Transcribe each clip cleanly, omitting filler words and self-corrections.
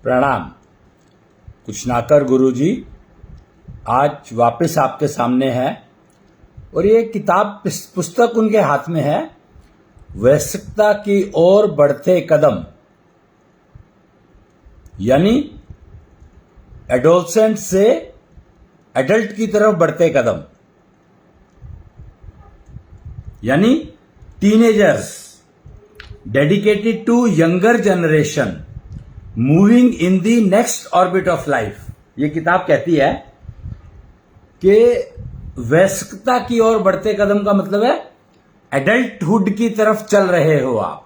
प्रणाम। कुछ नाकर गुरुजी आज वापस आपके सामने है और ये किताब पुस्तक उनके हाथ में है, वयस्कता की ओर बढ़ते कदम, यानी एडोलसेंट से एडल्ट की तरफ बढ़ते कदम, यानी teenagers dedicated to younger generation moving in the next orbit of life. ये किताब कहती है कि वयस्कता की ओर बढ़ते कदम का मतलब है एडल्टहुड की तरफ चल रहे हो आप।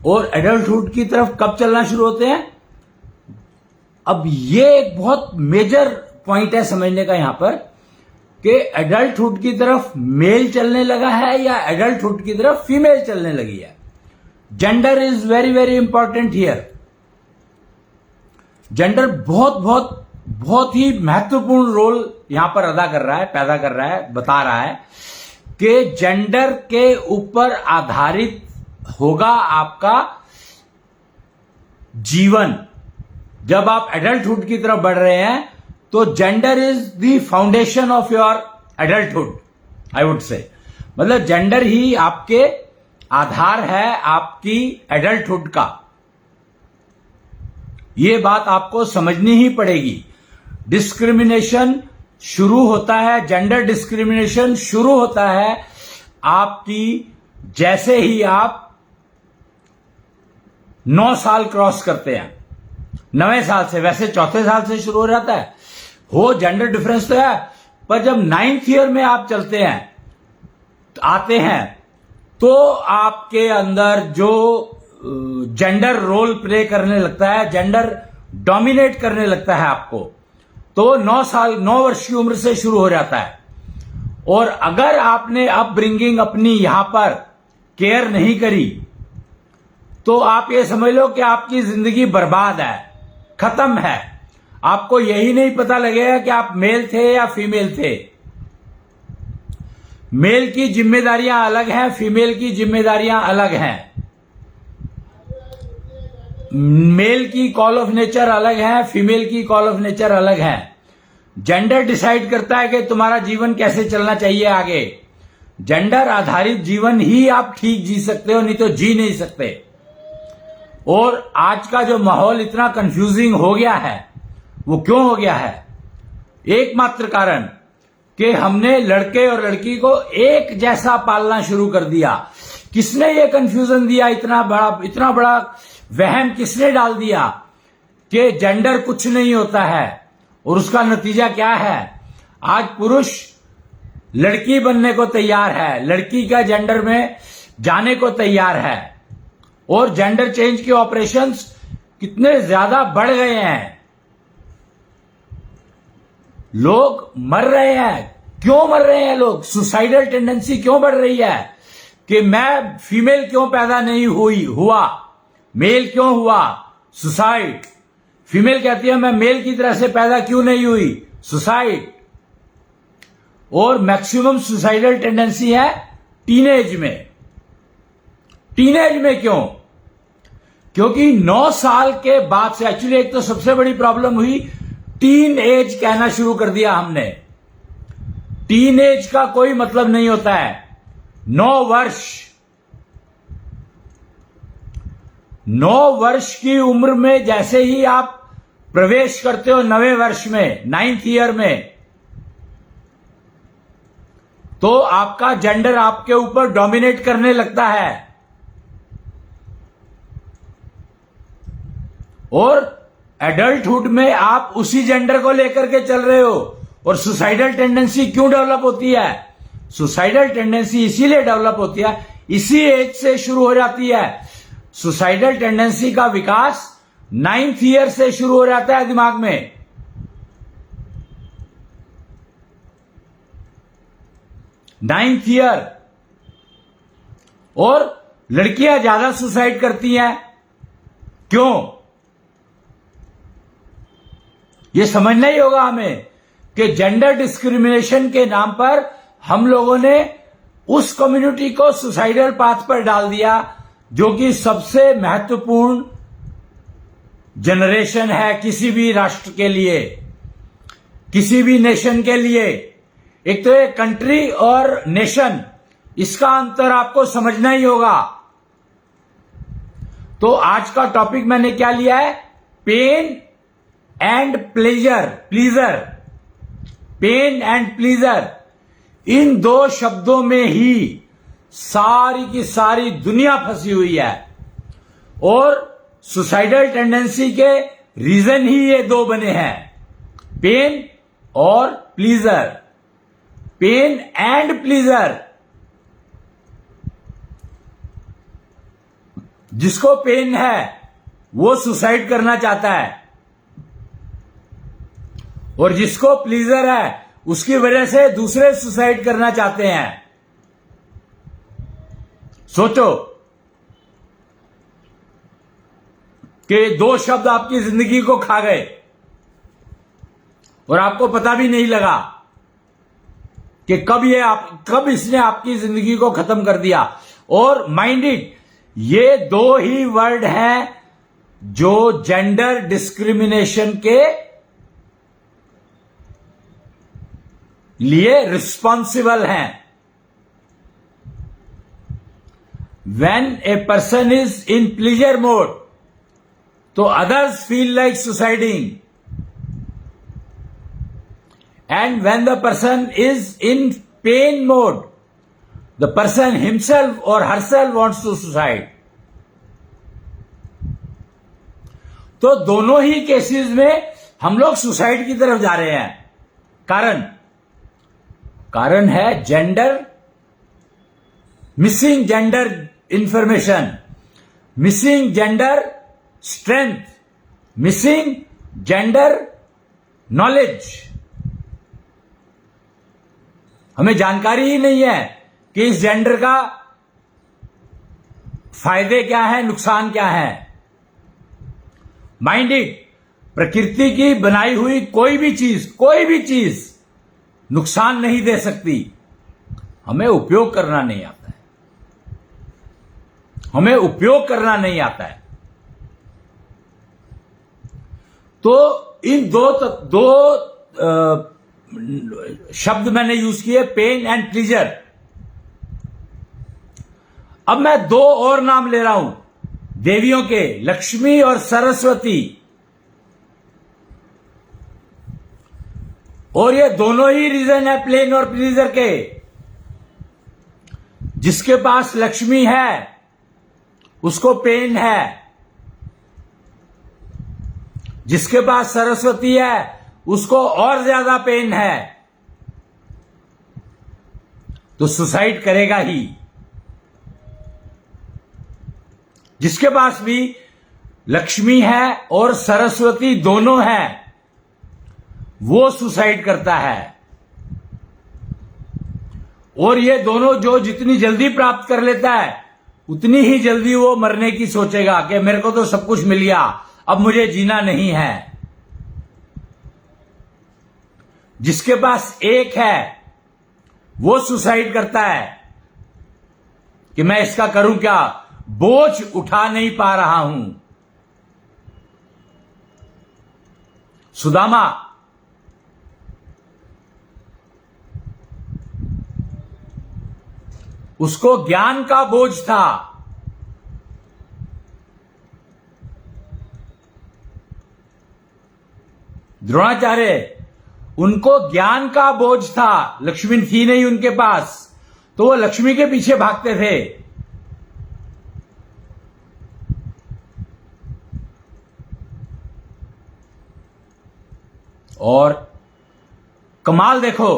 और एडल्टहुड की तरफ कब चलना शुरू होते हैं? अब ये एक बहुत मेजर पॉइंट है समझने का यहां पर कि एडल्टहुड की तरफ मेल चलने लगा है या एडल्टहुड की तरफ फीमेल चलने लगी है। Gender is very very important here. Gender बहुत ही महत्वपूर्ण रोल यहां पर अदा कर रहा है, पैदा कर रहा है, बता रहा है कि जेंडर के ऊपर आधारित होगा आपका जीवन। जब आप एडल्टहुड की तरफ बढ़ रहे हैं तो gender is the foundation of your adulthood, I would say. मतलब जेंडर ही आपके आधार है आपकी एडल्टहुड का। यह बात आपको समझनी ही पड़ेगी। डिस्क्रिमिनेशन शुरू होता है, जेंडर डिस्क्रिमिनेशन शुरू होता है आपकी जैसे ही आप 9 साल क्रॉस करते हैं। 9वें साल से, वैसे 4थे साल से शुरू हो जाता है। हो जेंडर डिफरेंस तो है, पर जब 9th ईयर में आप चलते हैं, आते हैं, तो आपके अंदर जो जेंडर रोल प्ले करने लगता है, जेंडर डोमिनेट करने लगता है आपको, तो 9 वर्ष की उम्र से शुरू हो जाता है। और अगर आपने अपब्रिंगिंग अपनी यहां पर केयर नहीं करी तो आप ये समझ लो कि आपकी जिंदगी बर्बाद है, खत्म है। आपको यही नहीं पता लगेगा कि आप मेल थे या फीमेल थे। मेल की जिम्मेदारियां अलग हैं, फीमेल की जिम्मेदारियां अलग हैं। मेल की कॉल ऑफ नेचर अलग है, फीमेल की कॉल ऑफ नेचर अलग है। जेंडर डिसाइड करता है कि तुम्हारा जीवन कैसे चलना चाहिए आगे। जेंडर आधारित जीवन ही आप ठीक जी सकते हो, नहीं तो जी नहीं सकते। और आज का जो माहौल इतना कंफ्यूजिंग हो गया है, वो क्यों हो गया है? एकमात्र कारण कि हमने लड़के और लड़की को एक जैसा पालना शुरू कर दिया। किसने ये कंफ्यूजन दिया? इतना बड़ा वहम किसने डाल दिया कि जेंडर कुछ नहीं होता है? और उसका नतीजा क्या है? आज पुरुष लड़की बनने को तैयार है, लड़की का जेंडर में जाने को तैयार है। और जेंडर चेंज के ऑपरेशंस कितने ज्यादा बढ़ गए हैं। लोग मर रहे हैं। क्यों मर रहे हैं लोग? सुसाइडल टेंडेंसी क्यों बढ़ रही है कि मैं फीमेल क्यों पैदा नहीं हुआ, मेल क्यों हुआ? सुसाइड। फीमेल कहती है मैं मेल की तरह से पैदा क्यों नहीं हुई? सुसाइड। और मैक्सिमम सुसाइडल टेंडेंसी है टीनेज में। टीनेज में क्यों? क्योंकि 9 साल के बाद से, एक्चुअली एक तो सबसे बड़ी प्रॉब्लम हुई, टीन एज कहना शुरू कर दिया हमने। टीन एज का कोई मतलब नहीं होता है। 9 वर्ष की उम्र में जैसे ही आप प्रवेश करते हो 9वें वर्ष में, 9th ईयर में, तो आपका जेंडर आपके ऊपर डोमिनेट करने लगता है। और एडल्टहुड में आप उसी जेंडर को लेकर के चल रहे हो। और सुसाइडल टेंडेंसी क्यों डेवलप होती है? सुसाइडल टेंडेंसी इसीलिए डेवलप होती है, इसी एज से शुरू हो जाती है। सुसाइडल टेंडेंसी का विकास 9th ईयर से शुरू हो जाता है दिमाग में। Ninth year. और लड़कियां ज्यादा सुसाइड करती हैं। क्यों? यह समझना ही होगा हमें कि जेंडर डिस्क्रिमिनेशन के नाम पर हम लोगों ने उस कम्युनिटी को सुसाइडल पाथ पर डाल दिया जो कि सबसे महत्वपूर्ण जनरेशन है किसी भी राष्ट्र के लिए, किसी भी नेशन के लिए। एक तो ये कंट्री और नेशन, इसका अंतर आपको समझना ही होगा। तो आज का टॉपिक मैंने क्या लिया है? Pain and pleasure. Pain and pleasure, इन दो शब्दों में ही सारी की सारी दुनिया फंसी हुई है। और सुसाइडल टेंडेंसी के रीजन ही ये दो बने हैं, पेन और प्लीजर। Pain and pleasure. जिसको पेन है वो सुसाइड करना चाहता है, और जिसको प्लीजर है उसकी वजह से दूसरे सुसाइड करना चाहते हैं। सोचो कि दो शब्द आपकी जिंदगी को खा गए और आपको पता भी नहीं लगा कि कब इसने आपकी जिंदगी को खत्म कर दिया। और माइंड इट, ये दो ही वर्ड हैं जो जेंडर डिस्क्रिमिनेशन के लिए रिस्पॉन्सिबल हैं। When a person is in pleasure mode, तो others feel like suiciding. And when the person is in pain mode, the person himself or herself wants to suicide. तो दोनों ही cases में हम लोग suicide की तरफ जा रहे हैं। कारण है gender, missing gender information, missing gender strength, missing gender knowledge. हमें जानकारी ही नहीं है कि इस जेंडर का फायदे क्या है, नुकसान क्या है। माइंड इट, प्रकृति की बनाई हुई कोई भी चीज नुकसान नहीं दे सकती। हमें उपयोग करना नहीं आता है। तो इन दो शब्द मैंने यूज किए, पेन एंड प्लीजर। अब मैं दो और नाम ले रहा हूं देवियों के, लक्ष्मी और सरस्वती। और ये दोनों ही रीजन है पेन और प्लीजर के। जिसके पास लक्ष्मी है उसको पेन है, जिसके पास सरस्वती है उसको और ज्यादा पेन है, तो सुसाइड करेगा ही। जिसके पास भी लक्ष्मी है और सरस्वती दोनों हैं, वो सुसाइड करता है। और ये दोनों जो जितनी जल्दी प्राप्त कर लेता है उतनी ही जल्दी वो मरने की सोचेगा कि मेरे को तो सब कुछ मिल गया, अब मुझे जीना नहीं है। जिसके पास एक है वो सुसाइड करता है कि मैं इसका करूं क्या, बोझ उठा नहीं पा रहा हूं। सुदामा उसको ज्ञान का बोझ था, द्रोणाचार्य उनको ज्ञान का बोझ था, लक्ष्मी थी नहीं उनके पास, तो वो लक्ष्मी के पीछे भागते थे। और कमाल देखो,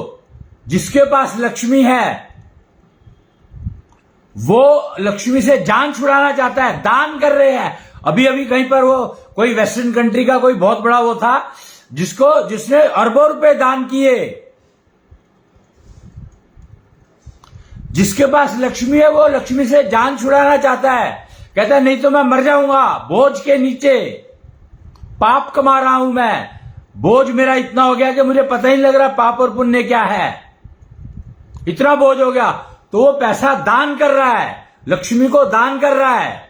जिसके पास लक्ष्मी है वो लक्ष्मी से जान छुड़ाना चाहता है, दान कर रहे हैं। अभी कहीं पर वो कोई वेस्टर्न कंट्री का कोई बहुत बड़ा वो था जिसने अरबों रुपए दान किए। जिसके पास लक्ष्मी है वो लक्ष्मी से जान छुड़ाना चाहता है, कहता है नहीं तो मैं मर जाऊंगा बोझ के नीचे, पाप कमा रहा हूं मैं, बोझ मेरा इतना हो गया कि मुझे पता ही नहीं लग रहा पाप और पुण्य क्या है, इतना बोझ हो गया। तो वो पैसा दान कर रहा है, लक्ष्मी को दान कर रहा है।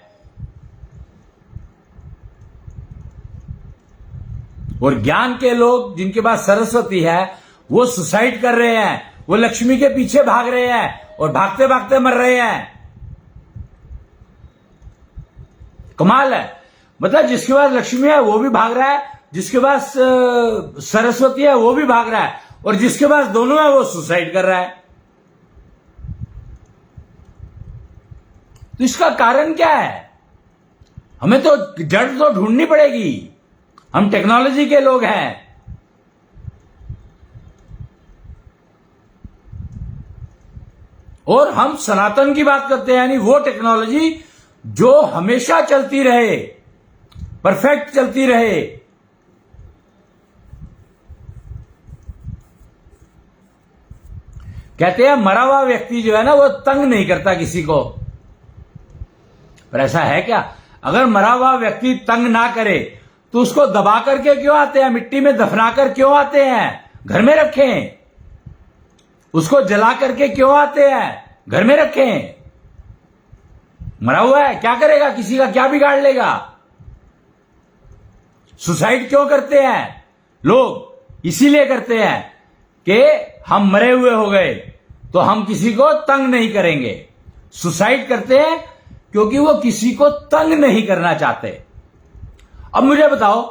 और ज्ञान के लोग जिनके पास सरस्वती है वो सुसाइड कर रहे हैं, वो लक्ष्मी के पीछे भाग रहे हैं और भागते भागते मर रहे हैं। कमाल है। मतलब जिसके पास लक्ष्मी है वो भी भाग रहा है, जिसके पास सरस्वती है वो भी भाग रहा है, और जिसके पास दोनों है वो सुसाइड कर रहा है। तो इसका कारण क्या है? हमें तो जड़ तो ढूंढनी पड़ेगी। हम टेक्नोलॉजी के लोग हैं। और हम सनातन की बात करते हैं, यानी वो टेक्नोलॉजी जो हमेशा चलती रहे, परफेक्ट चलती रहे। कहते हैं मरा हुआ व्यक्ति जो है ना वो तंग नहीं करता किसी को, पर ऐसा है क्या? अगर मरा हुआ व्यक्ति तंग ना करे तो उसको दबा करके क्यों आते हैं? मिट्टी में दफना कर क्यों आते हैं? घर में रखें। उसको जला करके क्यों आते हैं? घर में रखें। मरा हुआ है, क्या करेगा? किसी का क्या बिगाड़ लेगा? सुसाइड क्यों करते हैं लोग? इसीलिए करते हैं कि हम मरे हुए हो गए तो हम किसी को तंग नहीं करेंगे। सुसाइड करते हैं क्योंकि वो किसी को तंग नहीं करना चाहते। अब मुझे बताओ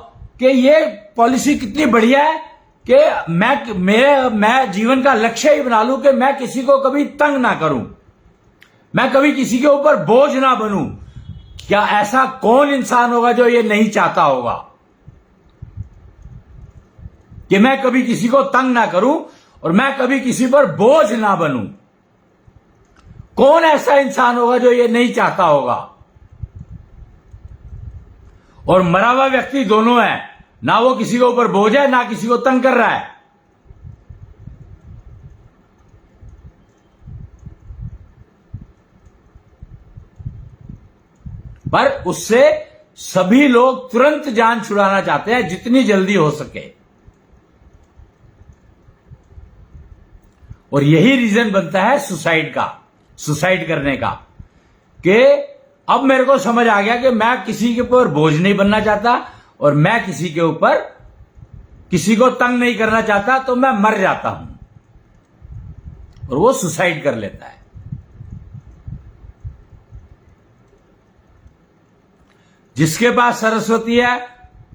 कि ये पॉलिसी कितनी बढ़िया है कि मैं जीवन का लक्ष्य ही बना लूं कि मैं किसी को कभी तंग ना करूं, मैं कभी किसी के ऊपर बोझ ना बनूं। क्या ऐसा कौन इंसान होगा जो ये नहीं चाहता होगा कि मैं कभी किसी को तंग ना करूं और मैं कभी किसी पर बोझ ना बनूं? कौन ऐसा इंसान होगा जो ये नहीं चाहता होगा? और मरा हुआ व्यक्ति दोनों है, ना वो किसी के ऊपर बोझ है ना किसी को तंग कर रहा है। पर उससे सभी लोग तुरंत जान छुड़ाना चाहते हैं, जितनी जल्दी हो सके। और यही रीजन बनता है सुसाइड का, सुसाइड करने का, कि अब मेरे को समझ आ गया कि मैं किसी के ऊपर बोझ नहीं बनना चाहता और मैं किसी के ऊपर किसी को तंग नहीं करना चाहता, तो मैं मर जाता हूं। और वो सुसाइड कर लेता है। जिसके पास सरस्वती है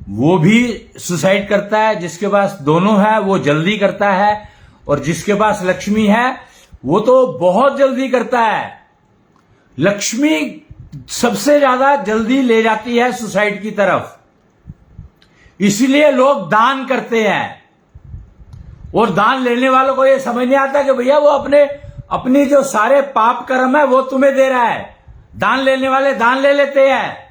वो भी सुसाइड करता है, जिसके पास दोनों है वो जल्दी करता है, और जिसके पास लक्ष्मी है वो तो बहुत जल्दी करता है। लक्ष्मी सबसे ज्यादा जल्दी ले जाती है सुसाइड की तरफ, इसलिए लोग दान करते हैं। और दान लेने वालों को यह समझ नहीं आता कि भैया वो अपनी जो सारे पाप कर्म है वो तुम्हें दे रहा है। दान लेने वाले दान ले लेते हैं।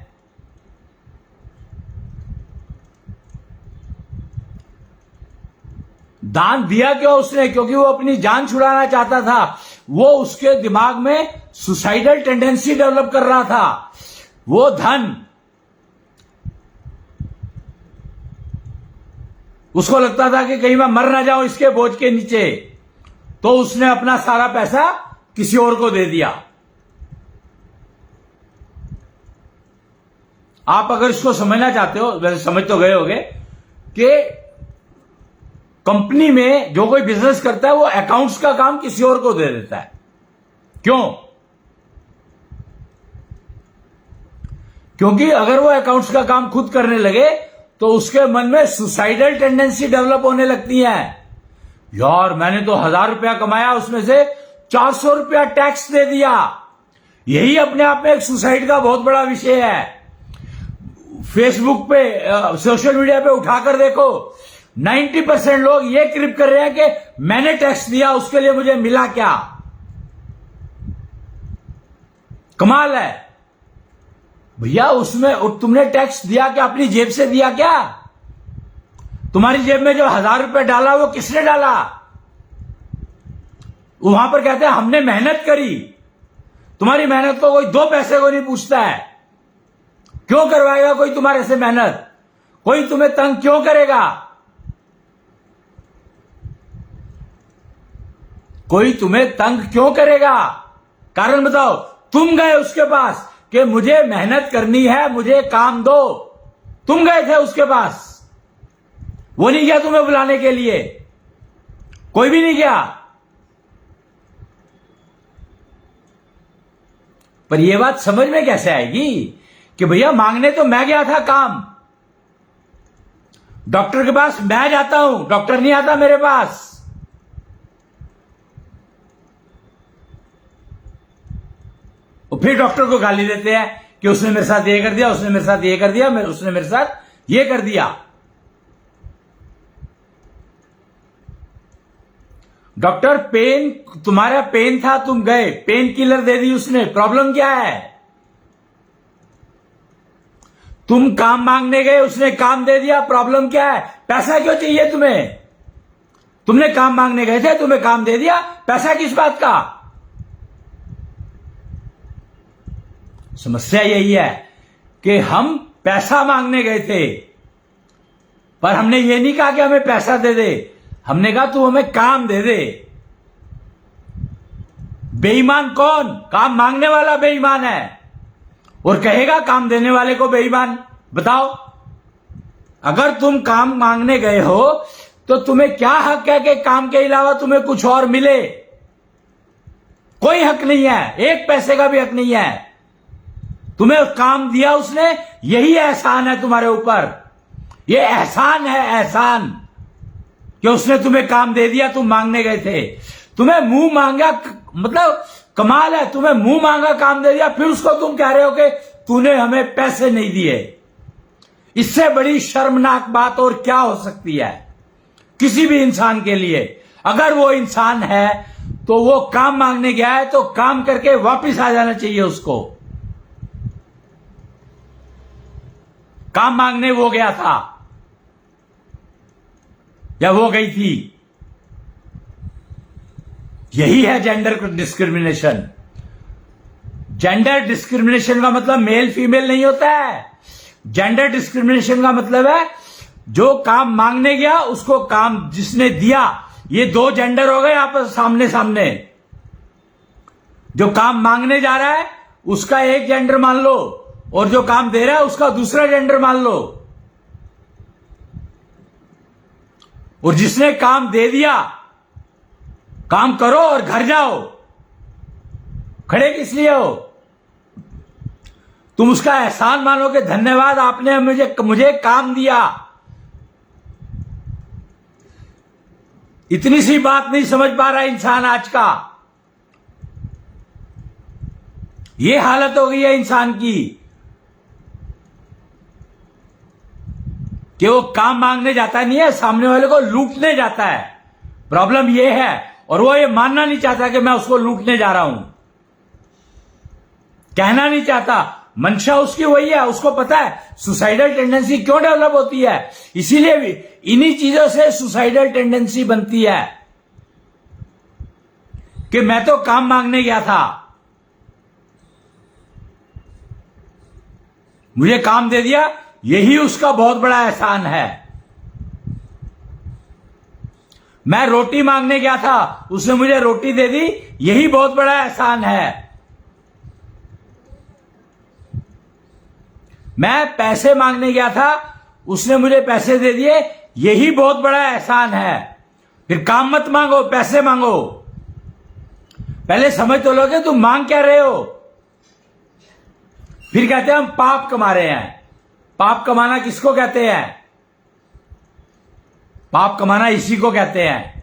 दान दिया क्यों उसने? क्योंकि वो अपनी जान छुड़ाना चाहता था। वो उसके दिमाग में सुसाइडल टेंडेंसी डेवलप कर रहा था। वो धन उसको लगता था कि कहीं मैं मर ना जाऊं इसके बोझ के नीचे, तो उसने अपना सारा पैसा किसी और को दे दिया। आप अगर इसको समझना चाहते हो, वैसे समझ तो गए होंगे, कि कंपनी में जो कोई बिजनेस करता है वो अकाउंट्स का काम किसी और को दे देता है। क्यों? क्योंकि अगर वो अकाउंट्स का काम खुद करने लगे तो उसके मन में सुसाइडल टेंडेंसी डेवलप होने लगती है। यार मैंने तो 1000 रुपया कमाया, उसमें से 400 रुपया टैक्स दे दिया। यही अपने आप में एक सुसाइड का बहुत बड़ा विषय है। फेसबुक पे, सोशल मीडिया पे उठाकर देखो, 90% लोग ये क्रिप कर रहे हैं कि मैंने टैक्स दिया, उसके लिए मुझे मिला क्या? कमाल है भैया। उसमें तुमने टैक्स दिया क्या? अपनी जेब से दिया क्या? तुम्हारी जेब में जो 1000 रुपए डाला वो किसने डाला? वहां पर कहते हैं हमने मेहनत करी। तुम्हारी मेहनत को कोई 2 पैसे को नहीं पूछता है। क्यों करवाएगा कोई तुम्हारे से मेहनत? कोई तुम्हें तंग क्यों करेगा? कोई तुम्हें तंग क्यों करेगा? कारण बताओ। तुम गए उसके पास कि मुझे मेहनत करनी है, मुझे काम दो। तुम गए थे उसके पास, वो नहीं गया तुम्हें बुलाने के लिए, कोई भी नहीं गया। पर यह बात समझ में कैसे आएगी कि भैया मांगने तो मैं गया था काम, डॉक्टर के पास मैं जाता हूं, डॉक्टर नहीं आता मेरे पास। और फिर डॉक्टर को गाली देते हैं कि उसने मेरे साथ ये कर दिया, उसने मेरे साथ ये कर दिया, उसने मेरे साथ ये कर दिया। डॉक्टर पेन, तुम्हारा पेन था, तुम गए, पेन किलर दे दी उसने, प्रॉब्लम क्या है? तुम काम मांगने गए, उसने काम दे दिया, प्रॉब्लम क्या है? पैसा क्यों चाहिए तुम्हें? तुमने काम मांगने गए थे, तुम्हें काम दे दिया, पैसा किस बात का? समस्या यही है कि हम पैसा मांगने गए थे, पर हमने ये नहीं कहा कि हमें पैसा दे दे, हमने कहा तू हमें काम दे दे। बेईमान कौन? काम मांगने वाला बेईमान है और कहेगा काम देने वाले को बेईमान। बताओ, अगर तुम काम मांगने गए हो तो तुम्हें क्या हक है कि काम के अलावा तुम्हें कुछ और मिले? कोई हक नहीं है, एक पैसे का भी हक नहीं है। तुम्हें काम दिया उसने, यही एहसान है तुम्हारे ऊपर। यह एहसान है, एहसान कि उसने तुम्हें काम दे दिया। तुम मांगने गए थे, तुम्हें मुंह मांगा, मतलब कमाल है, तुम्हें मुंह मांगा काम दे दिया, फिर उसको तुम कह रहे हो कि तूने हमें पैसे नहीं दिए। इससे बड़ी शर्मनाक बात और क्या हो सकती है किसी भी इंसान के लिए? अगर वो इंसान है तो वो काम मांगने गया है तो काम करके वापस आ जाना चाहिए उसको। काम मांगने वो गया था या वो गई थी। यही है जेंडर डिस्क्रिमिनेशन। जेंडर डिस्क्रिमिनेशन का मतलब मेल फीमेल नहीं होता है। जेंडर डिस्क्रिमिनेशन का मतलब है जो काम मांगने गया उसको काम जिसने दिया, ये दो जेंडर हो गए आपस सामने सामने। जो काम मांगने जा रहा है उसका एक जेंडर मान लो और जो काम दे रहा है उसका दूसरा जेंडर मान लो। और जिसने काम दे दिया, काम करो और घर जाओ, खड़े किस लिए हो? तुम उसका एहसान मानो कि धन्यवाद आपने मुझे काम दिया। इतनी सी बात नहीं समझ पा रहा इंसान आज का। ये हालत हो गई है इंसान की कि वो काम मांगने जाता नहीं है, सामने वाले को लूटने जाता है। प्रॉब्लम ये है, और वो ये मानना नहीं चाहता कि मैं उसको लूटने जा रहा हूं, कहना नहीं चाहता। मंशा उसकी वही है, उसको पता है सुसाइडल टेंडेंसी क्यों डेवलप होती है। इसीलिए भी इन्हीं चीजों से सुसाइडल टेंडेंसी बनती है कि मैं तो काम मांगने गया था, मुझे काम दे दिया, यही उसका बहुत बड़ा एहसान है। मैं रोटी मांगने गया था, उसने मुझे रोटी दे दी, यही बहुत बड़ा एहसान है। मैं पैसे मांगने गया था, उसने मुझे पैसे दे दिए, यही बहुत बड़ा एहसान है। फिर काम मत मांगो, पैसे मांगो। पहले समझ तो लो कि तुम मांग क्या रहे हो। फिर कहते हैं हम पाप कमा रहे हैं। पाप कमाना किसको कहते हैं? पाप कमाना इसी को कहते हैं।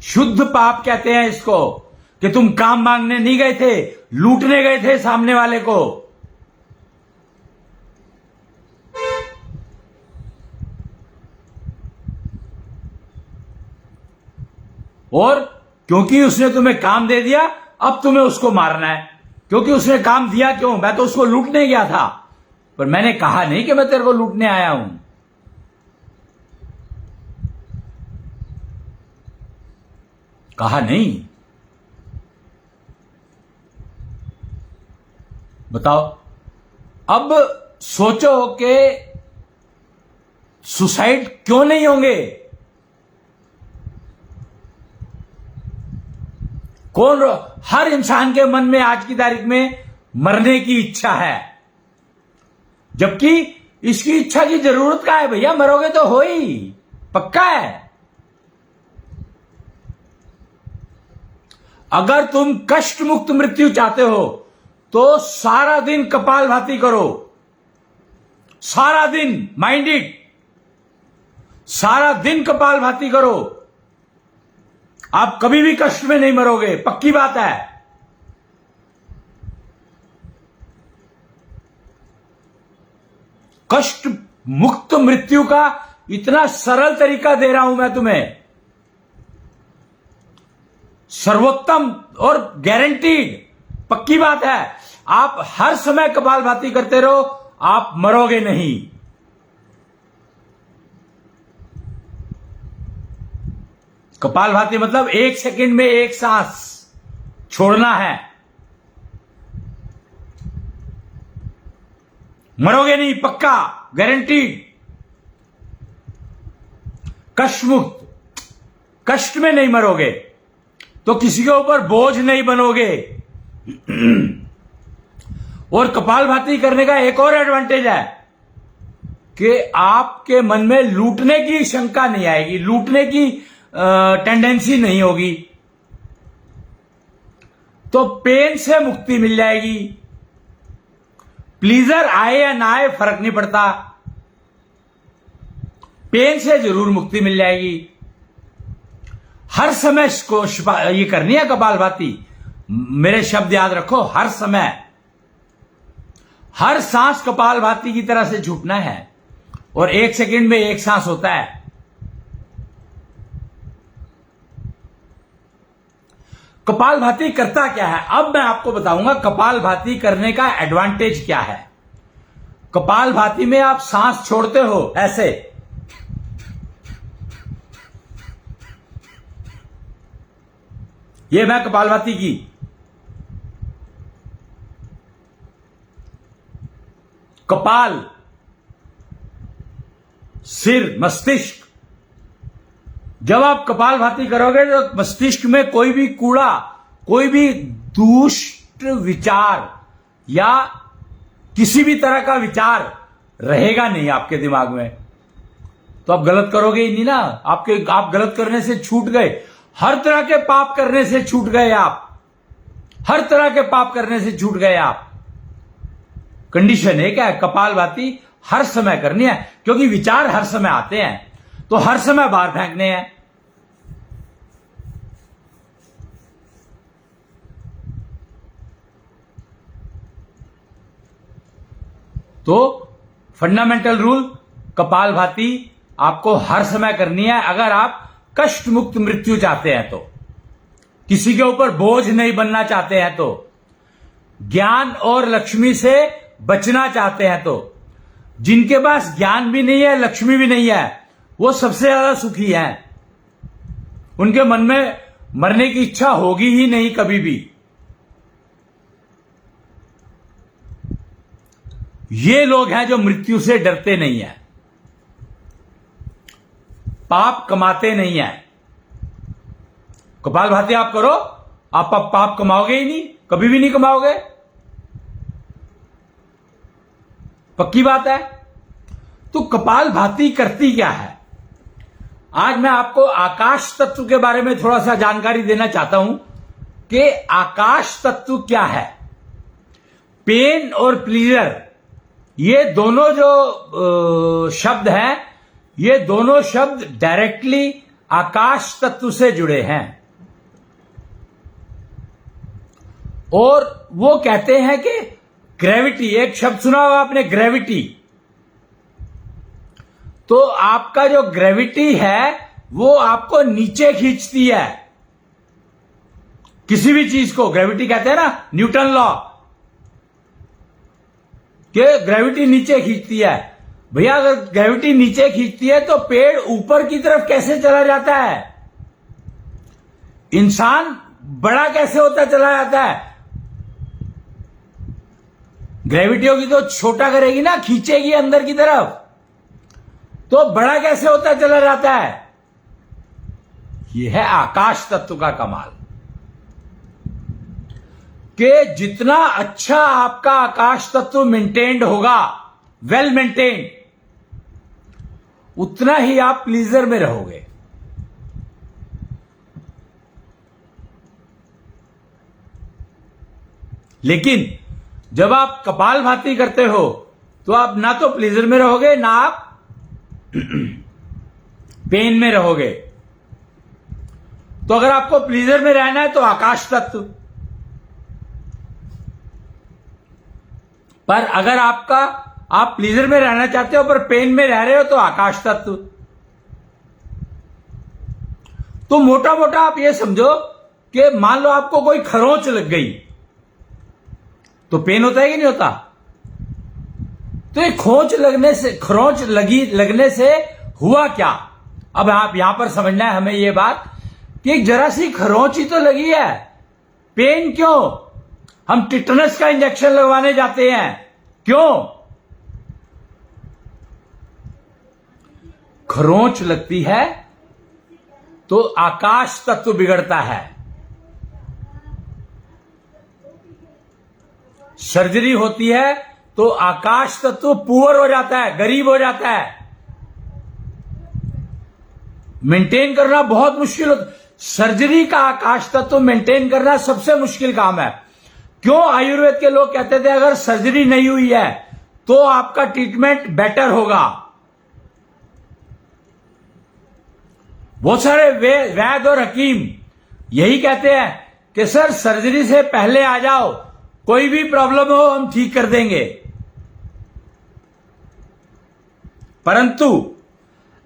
शुद्ध पाप कहते हैं इसको, कि तुम काम मांगने नहीं गए थे, लूटने गए थे सामने वाले को। और क्योंकि उसने तुम्हें काम दे दिया, अब तुम्हें उसको मारना है। क्योंकि उसने काम दिया क्यों? मैं तो उसको लूटने गया था, पर मैंने कहा नहीं कि मैं तेरे को लूटने आया हूं। कहा नहीं। बताओ, अब सोचो कि सुसाइड क्यों नहीं होंगे? हर इंसान के मन में आज की तारीख में मरने की इच्छा है। जबकि इसकी इच्छा की जरूरत क्या है भैया, मरोगे तो हो ही, पक्का है। अगर तुम कष्ट मुक्त मृत्यु चाहते हो तो सारा दिन कपालभाति करो, सारा दिन, माइंड इट, सारा दिन कपालभाति करो, आप कभी भी कष्ट में नहीं मरोगे, पक्की बात है। कष्ट मुक्त मृत्यु का इतना सरल तरीका दे रहा हूं मैं तुम्हें, सर्वोत्तम और गारंटीड, पक्की बात है। आप हर समय कपालभाति करते रहो, आप मरोगे नहीं। कपालभाति मतलब 1 सेकंड में 1 सांस छोड़ना है, मरोगे नहीं, पक्का, गारंटीड। कष्ट मुक्त, कष्ट में नहीं मरोगे तो किसी के ऊपर बोझ नहीं बनोगे। और कपालभाति करने का एक और एडवांटेज है कि आपके मन में लूटने की शंका नहीं आएगी, लूटने की टेंडेंसी नहीं होगी, तो पेन से मुक्ति मिल जाएगी। प्लीजर आए या ना आए फर्क नहीं पड़ता, पेन से जरूर मुक्ति मिल जाएगी। हर समय इसको ये करनी है कपालभाति, मेरे शब्द याद रखो, हर समय, हर सांस कपालभाति की तरह से छूटना है, और 1 सेकंड में 1 सांस होता है। कपालभाति करता क्या है, अब मैं आपको बताऊंगा कपालभाति करने का एडवांटेज क्या है। कपालभाति में आप सांस छोड़ते हो ऐसे, ये मैं कपालभाति की, कपाल, सिर, मस्तिष्क, जब आप कपालभाति करोगे तो मस्तिष्क में कोई भी कूड़ा, कोई भी दुष्ट विचार या किसी भी तरह का विचार रहेगा नहीं आपके दिमाग में, तो आप गलत करोगे ही नहीं ना। आप गलत करने से छूट गए, हर तरह के पाप करने से छूट गए आप, हर तरह के पाप करने से छूट गए आप। कंडीशन है क्या, कपालभाति हर समय करनी है, क्योंकि विचार हर समय आते हैं, तो हर समय बाहर फेंकने हैं। तो फंडामेंटल रूल, कपालभाति आपको हर समय करनी है अगर आप कष्ट मुक्त मृत्यु चाहते हैं तो, किसी के ऊपर बोझ नहीं बनना चाहते हैं तो, ज्ञान और लक्ष्मी से बचना चाहते हैं तो। जिनके पास ज्ञान भी नहीं है, लक्ष्मी भी नहीं है, वो सबसे ज्यादा सुखी हैं, उनके मन में मरने की इच्छा होगी ही नहीं कभी भी। ये लोग हैं जो मृत्यु से डरते नहीं हैं, पाप कमाते नहीं हैं। कपालभाति आप करो, आप पाप कमाओगे ही नहीं, कभी भी नहीं कमाओगे, पक्की बात है। तो कपालभाति करती क्या है, आज मैं आपको आकाश तत्व के बारे में थोड़ा सा जानकारी देना चाहता हूं कि आकाश तत्व क्या है। पेन और प्लीजर, ये दोनों जो शब्द हैं, ये दोनों शब्द डायरेक्टली आकाश तत्व से जुड़े हैं। और वो कहते हैं कि ग्रेविटी, एक शब्द सुना होगा आपने, ग्रेविटी, तो आपका जो ग्रेविटी है वो आपको नीचे खींचती है, किसी भी चीज को ग्रेविटी कहते हैं ना, न्यूटन लॉ के ग्रेविटी नीचे खींचती है। भैया अगर ग्रेविटी नीचे खींचती है तो पेड़ ऊपर की तरफ कैसे चला जाता है, इंसान बड़ा कैसे होता चला जाता है, ग्रेविटी होगी तो छोटा करेगी ना, खींचेगी अंदर की तरफ, तो बड़ा कैसे होता चला जाता है। यह है आकाश तत्व का कमाल, कि जितना अच्छा आपका आकाश तत्व मेंटेन्ड होगा वेल मेंटेन्ड, उतना ही आप प्लीजर में रहोगे। लेकिन जब आप कपालभाति करते हो तो आप ना तो प्लीजर में रहोगे ना आप पेन में रहोगे। तो अगर आपको प्लीजर में रहना है तो आकाश तत्व, पर अगर आप प्लीजर में रहना चाहते हो पर पेन में रह रहे हो तो आकाश तत्व। तो मोटा मोटा आप ये समझो कि मान लो आपको कोई खरोंच लग गई तो पेन होता है कि नहीं होता? तो ये खरोंच लगने से हुआ क्या? अब आप यहां पर समझना है हमें ये बात कि एक जरा सी खरोंच ही तो लगी है, पेन क्यों? हम टिटनस का इंजेक्शन लगवाने जाते हैं, क्यों? खरोंच लगती है तो आकाश तत्व बिगड़ता है। सर्जरी होती है तो आकाश तत्व पुअर हो जाता है, गरीब हो जाता है। मेंटेन करना बहुत मुश्किल होता है। सर्जरी का आकाश तत्व मेंटेन करना सबसे मुश्किल काम है। क्यों? आयुर्वेद के लोग कहते थे अगर सर्जरी नहीं हुई है तो आपका ट्रीटमेंट बेटर होगा। बहुत सारे वैद्य और हकीम यही कहते हैं कि सर सर्जरी से पहले आ जाओ, कोई भी प्रॉब्लम हो हम ठीक कर देंगे। परंतु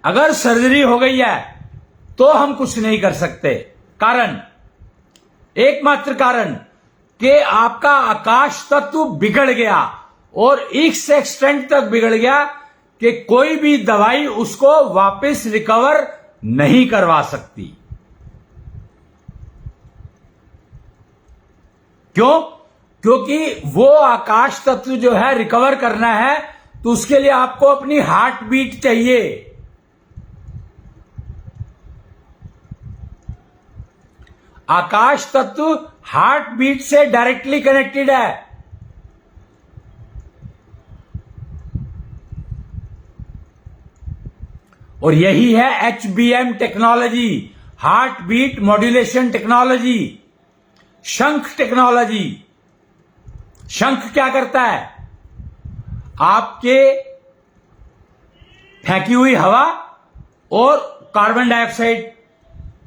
अगर सर्जरी हो गई है तो हम कुछ नहीं कर सकते। कारण, एकमात्र कारण कि आपका आकाश तत्व बिगड़ गया और इस एक्सटेंट तक बिगड़ गया कि कोई भी दवाई उसको वापस रिकवर नहीं करवा सकती। क्यों? क्योंकि वो आकाश तत्व जो है रिकवर करना है तो उसके लिए आपको अपनी हार्ट बीट चाहिए। आकाश तत्व हार्ट बीट से डायरेक्टली कनेक्टेड है। और यही है HBM technology, heart beat modulation technology, शंख टेक्नोलॉजी। शंख क्या करता है? आपके फेंकी हुई हवा और कार्बन डाइऑक्साइड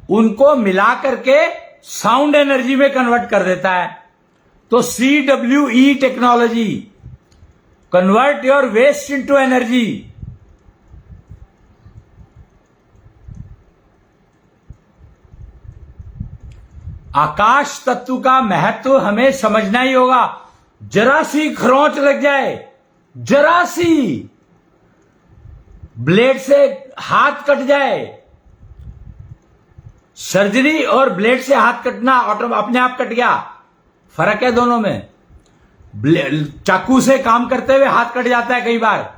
उनको मिला करके साउंड एनर्जी में कन्वर्ट कर देता है। तो CWE technology, convert your waste into energy. आकाश तत्व का महत्व हमें समझना ही होगा। जरा सी खरोंच लग जाए, जरा सी ब्लेड से हाथ कट जाए, सर्जरी और ब्लेड से हाथ कटना अपने आप कट गया, फर्क है दोनों में। चाकू से काम करते हुए हाथ कट जाता है कई बार।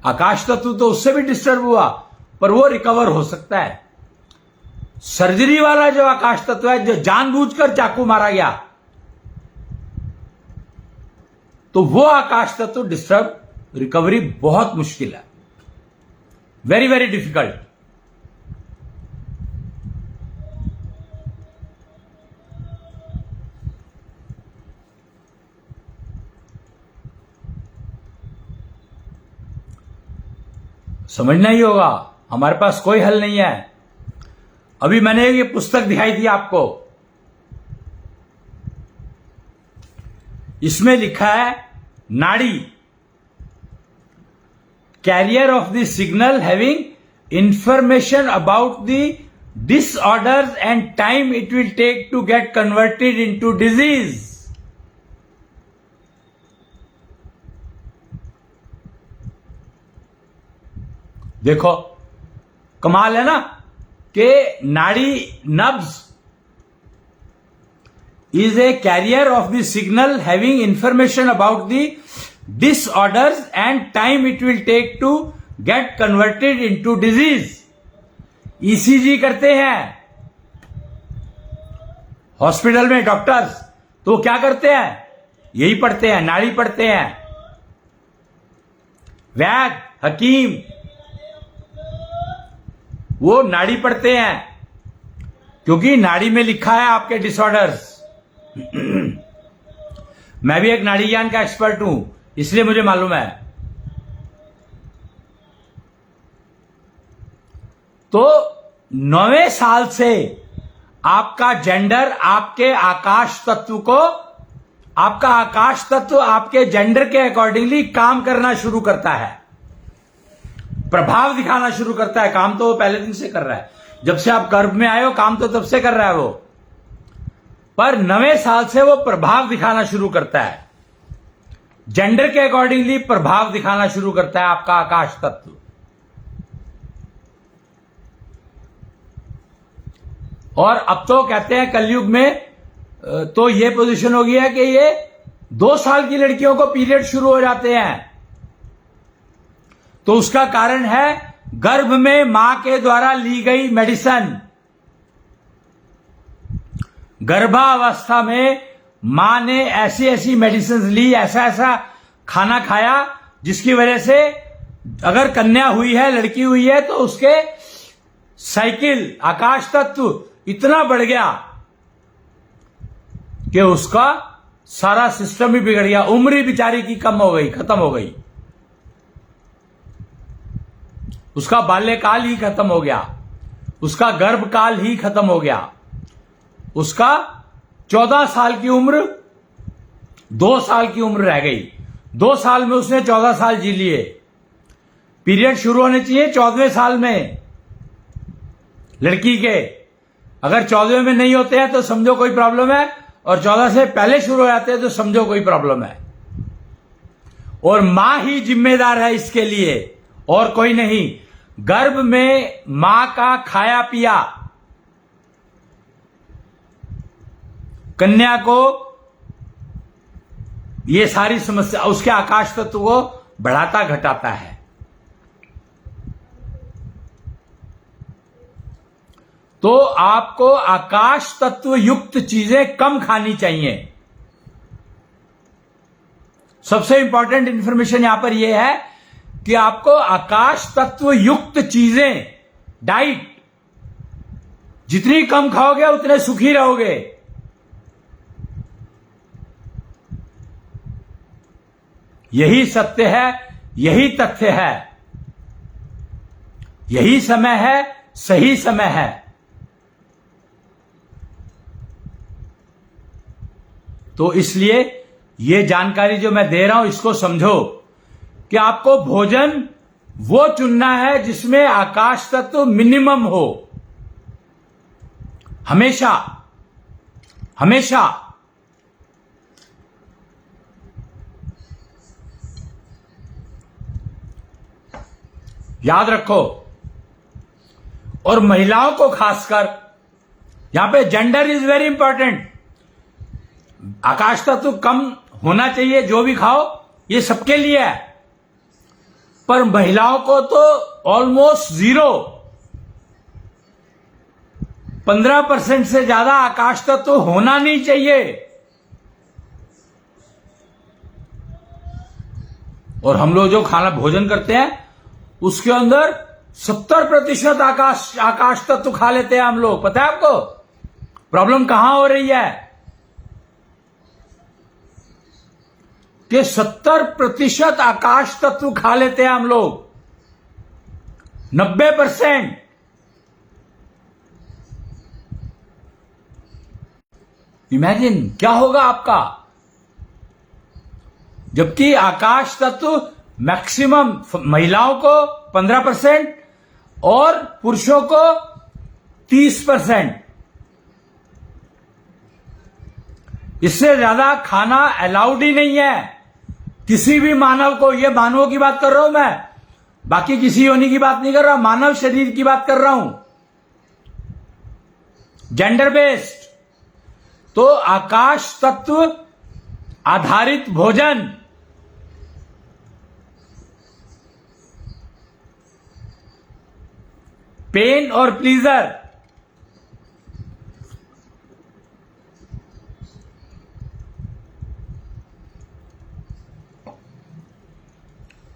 आकाश तत्व तो उससे भी डिस्टर्ब हुआ पर वो रिकवर हो सकता है। सर्जरी वाला जो आकाश तत्व है, जो जानबूझकर चाकू मारा गया, तो वो आकाश तत्व डिस्टर्ब, रिकवरी बहुत मुश्किल है, वेरी वेरी डिफिकल्ट। समझना ही होगा, हमारे पास कोई हल नहीं है। अभी मैंने ये पुस्तक दिखाई थी आपको, इसमें लिखा है नाड़ी, carrier of the signal having information about the disorders and time it will take to get converted into disease. देखो कमाल है ना कि नाड़ी नब्ज is a carrier of the signal having information about the disorders and time it will take to get converted into disease। ECG करते हैं hospital में डॉक्टर्स, तो क्या करते हैं? यही पढ़ते हैं, नाड़ी पढ़ते हैं। वैद्य, हकीम, वो नाड़ी पढ़ते हैं, क्योंकि नाड़ी में लिखा है आपके डिसऑर्डर्स। मैं भी एक नाड़ी ज्ञान का एक्सपर्ट हूं, इसलिए मुझे मालूम है। तो 9वें साल से आपका जेंडर आपके आकाश तत्व को, आपका आकाश तत्व आपके जेंडर के अकॉर्डिंगली काम करना शुरू करता है, प्रभाव दिखाना शुरू करता है। काम तो वो पहले दिन से कर रहा है, जब से आप गर्भ में आए हो काम तो तब से कर रहा है वो, पर 9वें साल से वो प्रभाव दिखाना शुरू करता है, जेंडर के अकॉर्डिंगली प्रभाव दिखाना शुरू करता है आपका आकाश तत्व। और अब तो कहते हैं कलयुग में तो ये पोजीशन हो गया है कि ये 2 साल की लड़कियों को पीरियड शुरू हो जाते हैं। तो उसका कारण है गर्भ में मां के द्वारा ली गई मेडिसिन। गर्भावस्था में मां ने ऐसी ऐसी मेडिसिन ली, ऐसा ऐसा खाना खाया, जिसकी वजह से अगर कन्या हुई है, लड़की हुई है, तो उसके साइकिल, आकाश तत्व इतना बढ़ गया कि उसका सारा सिस्टम ही बिगड़ गया। उम्र ही बेचारी की कम हो गई, खत्म हो गई, उसका बाल्यकाल ही खत्म हो गया, उसका गर्भकाल ही खत्म हो गया, उसका 14 साल की उम्र 2 साल की उम्र रह गई। 2 साल में उसने 14 साल जी लिए। पीरियड शुरू होने चाहिए 14वें साल में लड़की के। अगर 14वें में नहीं होते हैं तो समझो कोई प्रॉब्लम है, और 14 से पहले शुरू हो जाते हैं तो समझो कोई प्रॉब्लम है। और मां ही जिम्मेदार है इसके लिए, और कोई नहीं। गर्भ में मां का खाया पिया कन्या को ये सारी समस्या, उसके आकाश तत्व को बढ़ाता घटाता है। तो आपको आकाश तत्व युक्त चीजें कम खानी चाहिए। सबसे इंपॉर्टेंट इंफॉर्मेशन यहां पर यह है कि आपको आकाश तत्व युक्त चीजें, डाइट जितनी कम खाओगे उतने सुखी रहोगे। यही सत्य है, यही तथ्य है, यही समय है, सही समय है। तो इसलिए ये जानकारी जो मैं दे रहा हूं इसको समझो कि आपको भोजन वो चुनना है जिसमें आकाश तत्व मिनिमम हो। हमेशा हमेशा याद रखो। और महिलाओं को खासकर, यहां पे जेंडर इज वेरी इंपॉर्टेंट। आकाश तत्व कम होना चाहिए, जो भी खाओ ये सबके लिए है, पर महिलाओं को तो ऑलमोस्ट 0, 15% से ज्यादा आकाश तत्व होना नहीं चाहिए। और हम लोग जो खाना भोजन करते हैं उसके अंदर 70% आकाश तत्व खा लेते हैं हम लोग। पता है आपको प्रॉब्लम कहां हो रही है? कि 70% आकाश तत्व खा लेते हैं हम लोग, 90%। इमेजिन क्या होगा आपका, जबकि आकाश तत्व मैक्सिमम महिलाओं को 15% और पुरुषों को 30%। इससे ज्यादा खाना अलाउड ही नहीं है किसी भी मानव को। ये मानवों की बात कर रहा हूं मैं, बाकी किसी योनि की बात नहीं कर रहा, मानव शरीर की बात कर रहा हूं, जेंडर बेस्ड। तो आकाश तत्व आधारित भोजन, पेन और प्लीजर,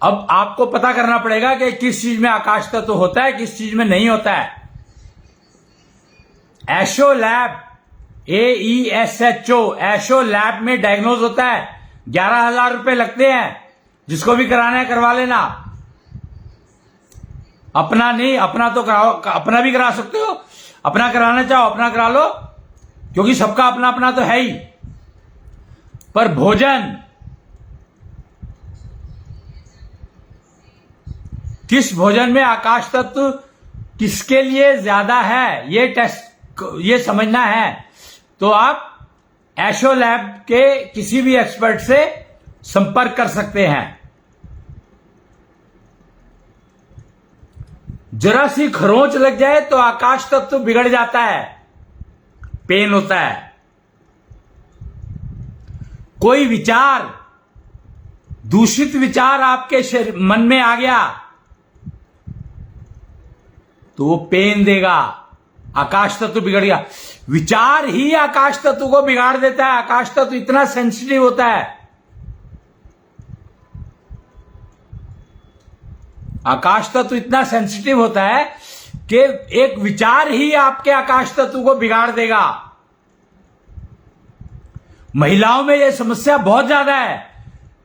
अब आपको पता करना पड़ेगा कि किस चीज में आकाश तत्व होता है, किस चीज में नहीं होता है। एशो लैब, AESHO, एशो लैब में डायग्नोज होता है। 11,000 रुपए लगते हैं। जिसको भी कराना है करवा लेना। अपना नहीं, अपना तो कराओ, अपना भी करा सकते हो। अपना कराना चाहो अपना करा लो, क्योंकि सबका अपना अपना तो है ही। पर भोजन किस भोजन में आकाश तत्व किसके लिए ज्यादा है, ये टेस्ट, ये समझना है तो आप एशो लैब के किसी भी एक्सपर्ट से संपर्क कर सकते हैं। जरा सी खरोंच लग जाए तो आकाश तत्व बिगड़ जाता है, पेन होता है। कोई विचार, दूषित विचार आपके मन में आ गया तो वो पेन देगा, आकाश तत्व बिगड़ गया। विचार ही आकाश तत्व को बिगाड़ देता है। आकाश तत्व इतना सेंसिटिव होता है, आकाश तत्व इतना सेंसिटिव होता है कि एक विचार ही आपके आकाश तत्व को बिगाड़ देगा। महिलाओं में यह समस्या बहुत ज्यादा है,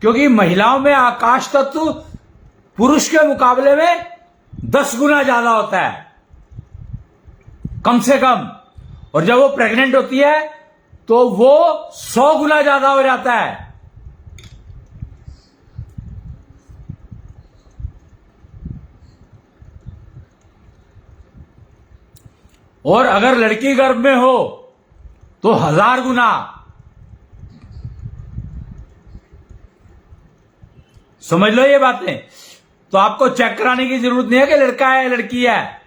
क्योंकि महिलाओं में आकाश तत्व पुरुष के मुकाबले में 10 गुना ज्यादा होता है, कम से कम। और जब वो प्रेग्नेंट होती है तो वो 100 गुना ज्यादा हो जाता है। और अगर लड़की गर्भ में हो तो 1000 गुना। समझ लो ये बातें। तो आपको चेक कराने की जरूरत नहीं है कि लड़का है लड़की है,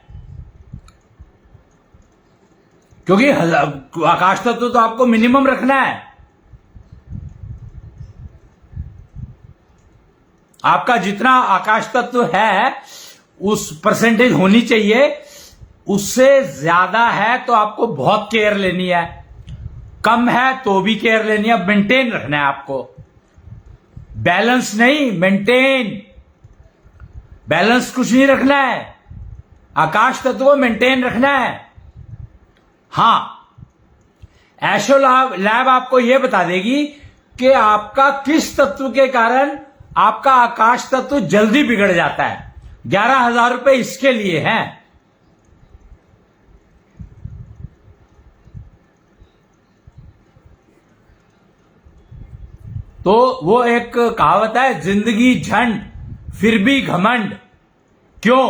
क्योंकि आकाश तत्व तो आपको मिनिमम रखना है। आपका जितना आकाश तत्व है उस परसेंटेज होनी चाहिए, उससे ज्यादा है तो आपको बहुत केयर लेनी है, कम है तो भी केयर लेनी है। मेंटेन रखना है आपको, बैलेंस नहीं, मेंटेन। बैलेंस कुछ नहीं रखना है, आकाश तत्व को मेंटेन रखना है। हां, एशो लैब आपको यह बता देगी कि आपका किस तत्व के कारण आपका आकाश तत्व जल्दी बिगड़ जाता है। 11,000 रुपए इसके लिए हैं। तो वो एक कहावत है, जिंदगी झंड फिर भी घमंड। क्यों?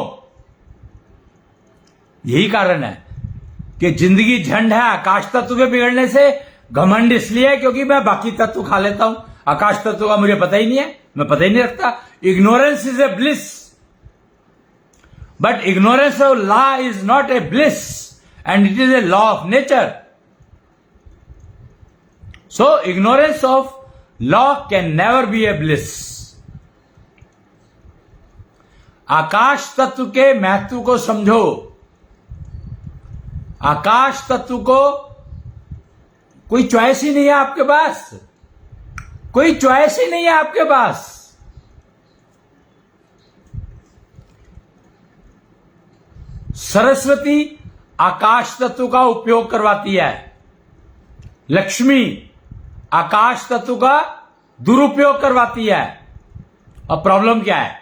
यही कारण है कि जिंदगी झंड है आकाश तत्व के बिगड़ने से। घमंड इसलिए क्योंकि मैं बाकी तत्व खा लेता हूं, आकाश तत्व का मुझे पता ही नहीं है, मैं पता ही नहीं रखता। Ignorance is a bliss, but ignorance of law is not a bliss and it is a law of nature. So ignorance of law can never be a bliss. आकाश तत्व के महत्व को समझो। आकाश तत्व को कोई चॉइस ही नहीं है आपके पास, कोई चॉइस ही नहीं है आपके पास। सरस्वती आकाश तत्व का उपयोग करवाती है, लक्ष्मी आकाश तत्व का दुरुपयोग करवाती है। अब प्रॉब्लम क्या है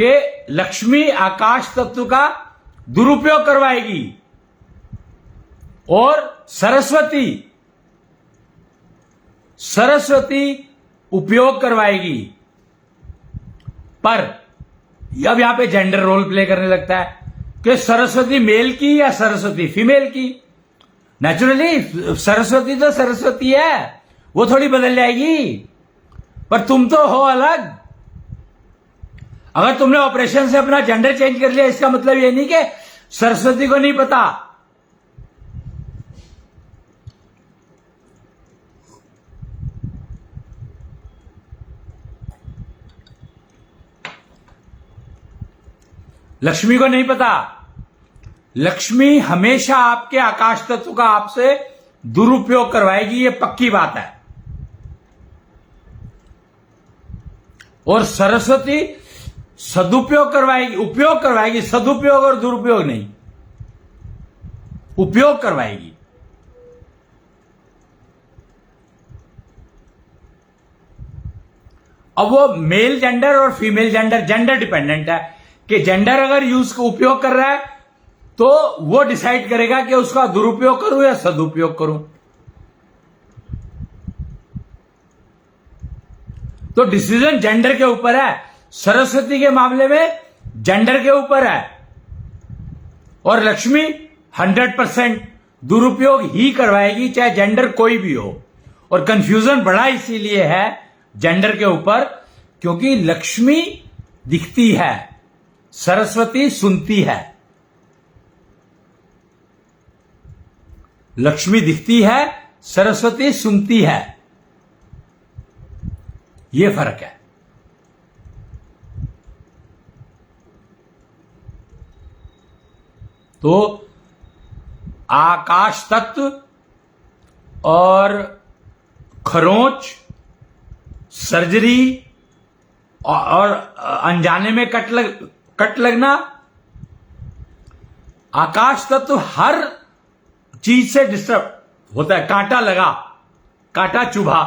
कि लक्ष्मी आकाश तत्व का दुरुपयोग करवाएगी और सरस्वती उपयोग करवाएगी। पर अब यहां पे जेंडर रोल प्ले करने लगता है कि सरस्वती मेल की या सरस्वती फीमेल की। नेचुरली सरस्वती तो सरस्वती है, वो थोड़ी बदल जाएगी, पर तुम तो हो अलग। अगर तुमने ऑपरेशन से अपना जेंडर चेंज कर लिया, इसका मतलब ये नहीं कि सरस्वती को नहीं पता। लक्ष्मी को नहीं पता। लक्ष्मी हमेशा आपके आकाश तत्व का आपसे दुरुपयोग करवाएगी, ये पक्की बात है। और सरस्वती सदुपयोग करवाएगी, उपयोग करवाएगी, सदुपयोग और दुरुपयोग नहीं, उपयोग करवाएगी। अब वो मेल जेंडर और फीमेल जेंडर, जेंडर डिपेंडेंट है कि जेंडर अगर यूज को उपयोग कर रहा है तो वो डिसाइड करेगा कि उसका दुरुपयोग करूं या सदुपयोग करूं। तो डिसीजन जेंडर के ऊपर है। सरस्वती के मामले में जेंडर के ऊपर है और लक्ष्मी 100% दुरुपयोग ही करवाएगी, चाहे जेंडर कोई भी हो। और कंफ्यूजन बड़ा इसीलिए है जेंडर के ऊपर क्योंकि लक्ष्मी दिखती है, सरस्वती सुनती है। लक्ष्मी दिखती है, सरस्वती सुनती है, यह फर्क है। तो आकाश तत्व और खरोंच, सर्जरी और अनजाने में कट लगना, आकाश तत्व हर चीज से डिस्टर्ब होता है। कांटा लगा, कांटा चुभा,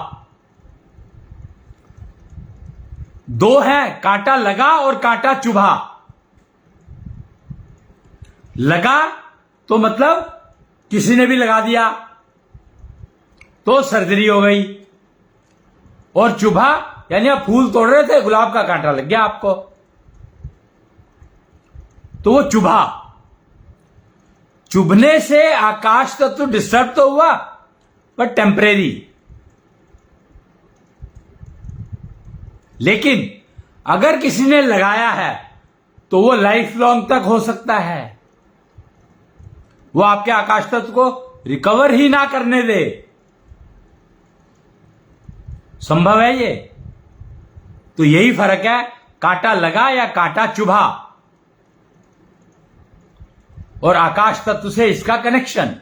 दो है, कांटा लगा और कांटा चुभा। लगा तो मतलब किसी ने भी लगा दिया तो सर्जरी हो गई, और चुभा यानी आप फूल तोड़ रहे थे, गुलाब का कांटा लग गया आपको, तो वो चुभा। चुभने से आकाश तत्व डिस्टर्ब तो हुआ पर टेम्परेरी, लेकिन अगर किसी ने लगाया है तो वो लाइफ लॉन्ग तक हो सकता है। वो आपके आकाश तत्व को रिकवर ही ना करने दे। संभव है ये। तो यही फर्क है, कांटा लगा या कांटा चुभा, और आकाश तत्व से इसका कनेक्शन।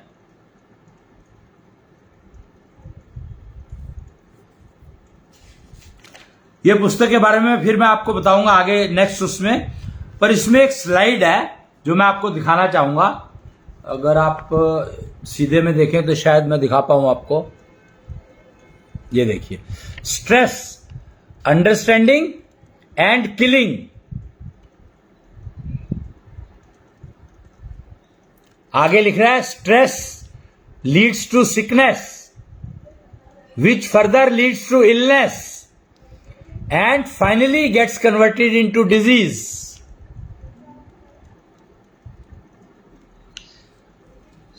ये पुस्तक के बारे में फिर मैं आपको बताऊंगा आगे नेक्स्ट उसमें, पर इसमें एक स्लाइड है जो मैं आपको दिखाना चाहूंगा। अगर आप सीधे में देखें तो शायद मैं दिखा पाऊं आपको। ये देखिए, स्ट्रेस, अंडरस्टैंडिंग एंड किलिंग। आगे लिख रहा है stress leads to sickness which further leads to illness and finally gets converted into disease.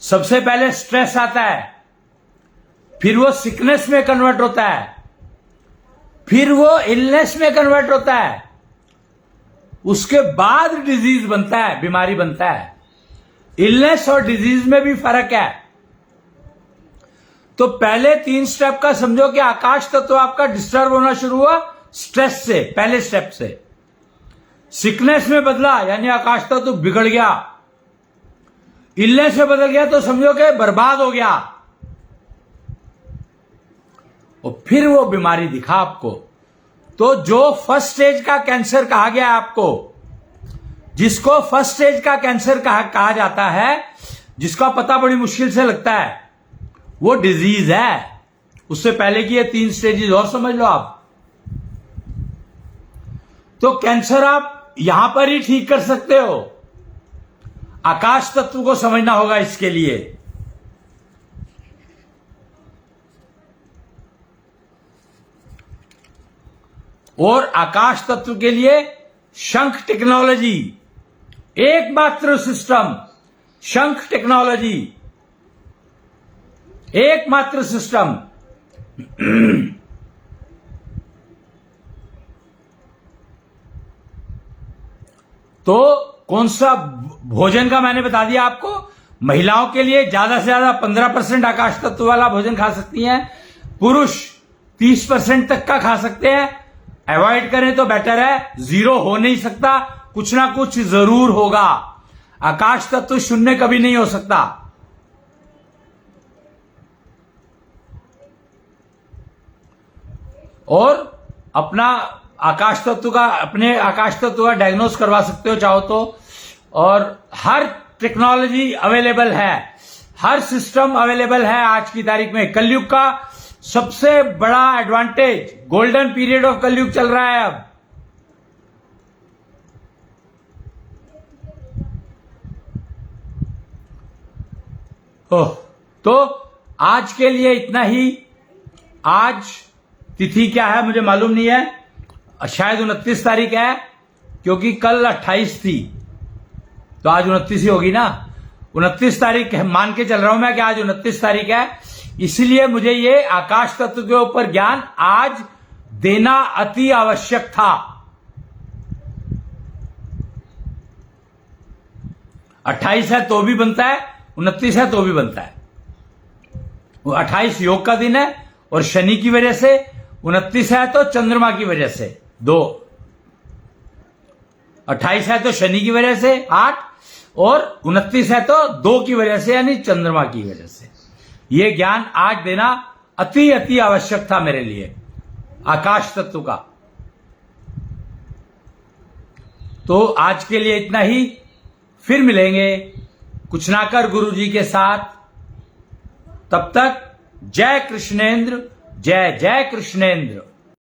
सबसे पहले स्ट्रेस आता है, फिर वो सिकनेस में कन्वर्ट होता है, फिर वो इलनेस में कन्वर्ट होता है, उसके बाद डिजीज बनता है, बीमारी बनता है। इलनेस और डिजीज में भी फर्क है। तो पहले 3 स्टेप का समझो कि आकाश तत्व आपका डिस्टर्ब होना शुरू हुआ स्ट्रेस से, पहले स्टेप से। सिकनेस में बदला यानी आकाश तत्व बिगड़ गया। इलनेस में बदल गया तो समझो कि बर्बाद हो गया, और फिर वो बीमारी दिखा आपको। तो जो फर्स्ट स्टेज का कैंसर कहा गया आपको, जिसको फर्स्ट स्टेज का कैंसर कहा जाता है, जिसका पता बड़ी मुश्किल से लगता है, वो डिजीज है। उससे पहले की ये 3 स्टेजेस और समझ लो आप। तो कैंसर आप यहां पर ही ठीक कर सकते हो। आकाश तत्व को समझना होगा इसके लिए। और आकाश तत्व के लिए शंख टेक्नोलॉजी, एकमात्र सिस्टम, शंख टेक्नोलॉजी, एकमात्र सिस्टम। तो कौन सा भोजन का मैंने बता दिया आपको। महिलाओं के लिए ज्यादा से ज्यादा 15% आकाश तत्व वाला भोजन खा सकती हैं, पुरुष 30% तक का खा सकते हैं। अवॉइड करें तो बेटर है, 0 हो नहीं सकता, कुछ ना कुछ जरूर होगा। आकाश तत्व 0 कभी नहीं हो सकता। और अपना आकाश तत्व का, अपने आकाश तत्व का डायग्नोस करवा सकते हो चाहो तो। और हर टेक्नोलॉजी अवेलेबल है, हर सिस्टम अवेलेबल है आज की तारीख में। कलयुग का सबसे बड़ा एडवांटेज, गोल्डन पीरियड ऑफ कलयुग चल रहा है अब। तो आज के लिए इतना ही। आज तिथि क्या है मुझे मालूम नहीं है, शायद 29 तारीख है, क्योंकि कल 28 थी, तो आज 29 ही होगी ना। 29 तारीख मान के चल रहा हूं मैं कि आज 29 तारीख है, इसलिए मुझे ये आकाश तत्व के ऊपर ज्ञान आज देना अति आवश्यक था। 28 है तो भी बनता है, 29 है तो भी बनता है। वो 28 योग का दिन है और शनि की वजह से, 29 है तो चंद्रमा की वजह से, 2। 28 है तो शनि की वजह से 8, और 29 है तो 2 की वजह से, यानी चंद्रमा की वजह से। यह ज्ञान आज देना अति अति आवश्यक था मेरे लिए, आकाश तत्व का। तो आज के लिए इतना ही, फिर मिलेंगे कुछ ना कर गुरु जी के साथ। तब तक जय कृष्णेंद्र, जय जय कृष्णेंद्र।